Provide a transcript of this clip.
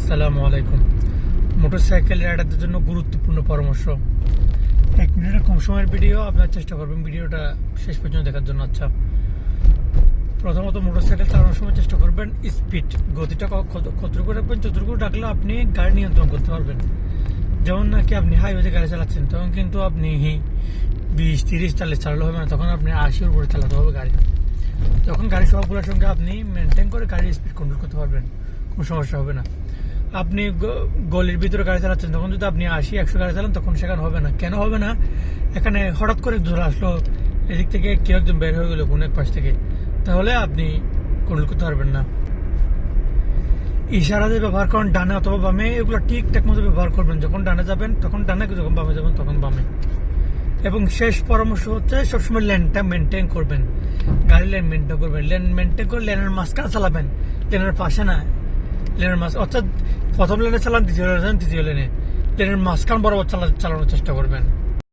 আসসালামু আলাইকুম। মোটরসাইকেল রাইডারদের জন্য গুরুত্বপূর্ণ পরামর্শ। 1 মিনিটের কম সময়ের ভিডিও, আপনার চেষ্টা করবেন ভিডিওটা শেষ পর্যন্ত দেখার জন্য। আচ্ছা, প্রথমত মোটরসাইকেল চালানোর সময় চেষ্টা করবেন স্পিড, গতিটা কতটুকু রাখবেন, যতটুকু রাখলে আপনি গাড়ি নিয়ন্ত্রণ করতে পারবেন। যেমন নাকি আপনি হাইওয়েতে গাড়ি চালাচ্ছেন, তখন কিন্তু আপনি 20-30-40 চালালে হবে না, তখন আপনি 80-এর উপরে চালাতে হবে গাড়ি। তখন গাড়ি সবগুলোর সঙ্গে আপনি মেনটেন করে গাড়ির স্পিড কন্ট্রোল করতে পারবেন, কোনো সমস্যা হবে না। আপনি গলির ভিতরে গাড়ি চালাচ্ছেন, তখন যদি আপনি 80-100 গাড়ি চালান, তখন সেখানে হবে না। কেন হবে না? এখানে হঠাৎ করে ধরে আসলো, এদিক থেকে কেউ একজন বের হয়ে গেলো কোনো এক পাশ থেকে, তাহলে আপনি কন্ট্রোল করতে পারবেন না। ইশারা দিয়ে ব্যবহার করেন, ডানে অথবা বামে, এগুলো ঠিকঠাক মতো ব্যবহার করবেন। যখন ডানে যাবেন তখন ডানে, যখন বামে যাবেন তখন বামে। এবং শেষ পরামর্শ হচ্ছে সবসময় লেনটা মেনটেন করবেন, গাড়ি লেন মেনটেন করবেন। লেন মেনটেন করে লেনের মাঝখানে চালাবেন, লেনের পাশে না। লেনের মাঝ অর্থাৎ প্রথম লেনে চালান, দ্বিতীয় লেনে চালান, তৃতীয় লেনে, লেনের মাঝখান বরাবর চালানোর চেষ্টা করবেন।